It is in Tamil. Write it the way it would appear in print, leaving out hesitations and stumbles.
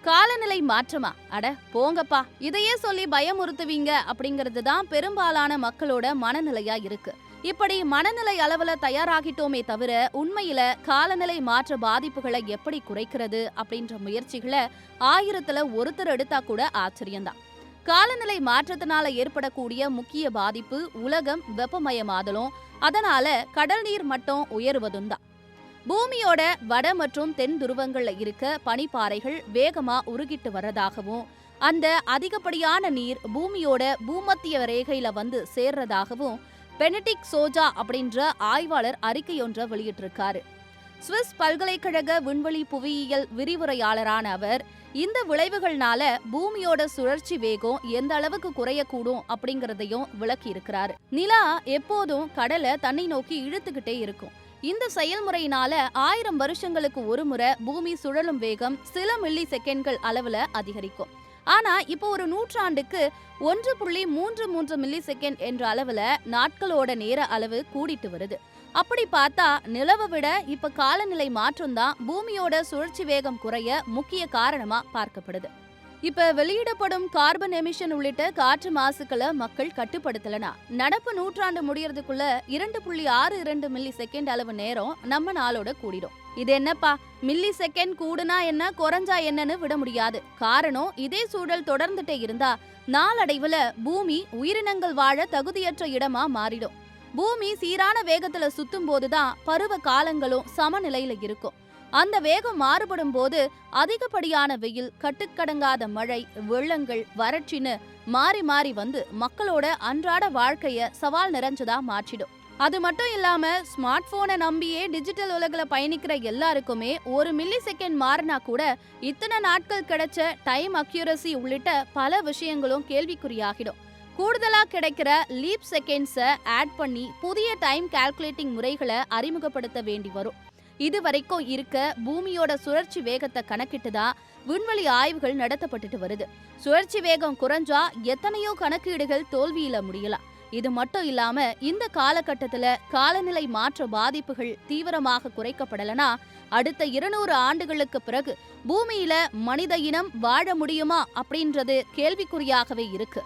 காலநிலை மாற்றமா? அட போங்கப்பா, இதையே சொல்லி பயமுறுத்துவீங்க அப்படிங்கிறது தான் பெரும்பாலான மக்களோட மனநிலையா இருக்கு. இப்படி மனநிலை அளவுல தயாராகிட்டோமே தவிர உண்மையில காலநிலை மாற்ற பாதிப்புகளை எப்படி குறைக்கிறது அப்படின்ற முயற்சிகளை ஆயிரத்துல ஒருத்தர் எடுத்தா கூட ஆச்சரியம்தான். காலநிலை மாற்றத்தினால ஏற்படக்கூடிய முக்கிய பாதிப்பு உலகம் வெப்பமயமாதலும், அதனால கடல் நீர் மட்டம் உயருவதும் தான். பூமியோட வட மற்றும் தென் துருவங்கள்ல இருக்க பனிப்பாறைகள் வேகமா உருகிட்டு வர்றதாகவும், அந்த அதிகப்படியான நீர் பூமியோட பூமத்திய ரேகையில வந்து சேர்றதாகவும் பெனடிக் சோஜா அப்படின்ற ஆய்வாளர் அறிக்கையொன்றை வெளியிட்டிருக்காரு. சுவிஸ் பல்கலைக்கழக விண்வெளி புவியியல் விரிவுரையாளரான அவர் இந்த விளைவுகள்னால பூமியோட சுழற்சி வேகம் எந்த அளவுக்கு குறையக்கூடும் அப்படிங்கறதையும் விளக்கி இருக்கிறாரு. நிலா எப்போதும் கடலை தன்னை நோக்கி இழுத்துக்கிட்டே இருக்கும். இந்த செயல்முறையினால 1000 வருஷங்களுக்கு ஒரு முறை பூமி சுழலும் வேகம் சில மில்லி செகண்ட்கள் அளவுல அதிகரிக்கும். ஆனா இப்போ ஒரு நூற்றாண்டுக்கு 1.33 மில்லி செகண்ட் என்ற அளவுல நாட்களோட நேர அளவு கூடிட்டு வருது. அப்படி பார்த்தா நிலவை விட இப்ப காலநிலை மாற்றம் தான் பூமியோட சுழற்சி வேகம் குறைய முக்கிய காரணமா பார்க்கப்படுது. இப்ப வெளியிடப்படும் கார்பன் எமிஷன் உள்ளிட்ட காற்று மாசுக்களை மக்கள் கட்டுப்படுத்தலனா நடப்பு நூற்றாண்டு முடியறதுக்குள்ள 2.62 மில்லி செகண்ட் அளவு நேரம் நம்ம நாளோட கூடிடும். இது என்னப்பா, மில்லி செகண்ட் கூடுனா என்ன குறைஞ்சா என்னன்னு விட முடியாது. காரணம், இதே சூழல் தொடர்ந்துட்டே இருந்தா நாளடைவுல பூமி உயிரினங்கள் வாழ தகுதியற்ற இடமா மாறிடும். பூமி சீரான வேகத்துல சுத்தும் போதுதான் பருவ காலங்களும் சமநிலையில இருக்கும். அந்த வேகம் மாறுபடும் போது அதிகப்படியான வெயில், கட்டுக்கடங்காத மழை, வெள்ளங்கள், வறட்சின்னு மாறி மாறி வந்து மக்களோட அன்றாட வாழ்க்கைய சவால் நிறைஞ்சதா மாற்றிடும். அது மட்டும் இல்லாம ஸ்மார்ட் போனை நம்பியே டிஜிட்டல் உலகில பயணிக்கிற எல்லாருக்குமே ஒரு மில்லி செகண்ட் மாறினா கூட இத்தனை நாட்கள் கிடைச்ச டைம் அக்யூரசி உள்ளிட்ட பல விஷயங்களும் கேள்விக்குறியாகிடும். கூடுதலா கிடைக்கிற லீப் செகண்ட்ஸை ஆட் பண்ணி புதிய டைம் கால்குலேட்டிங் முறைகளை அறிமுகப்படுத்த வேண்டி வரும். இது வரைக்கும் இருக்க பூமியோட சுழற்சி வேகத்தை கணக்கிட்டுதான் விண்வெளி ஆய்வுகள் நடத்தப்பட்டுட்டு வருது. சுழற்சி வேகம் குறைஞ்சா எத்தனையோ கணக்கீடுகள் தோல்வியில முடியலாம். இது மட்டும் இல்லாம இந்த காலகட்டத்துல காலநிலை மாற்ற பாதிப்புகள் தீவிரமாக குறைக்கப்படலனா அடுத்த 200 ஆண்டுகளுக்கு பிறகு பூமியில மனித இனம் வாழ முடியுமா அப்படின்றது கேள்விக்குறியாகவே இருக்கு.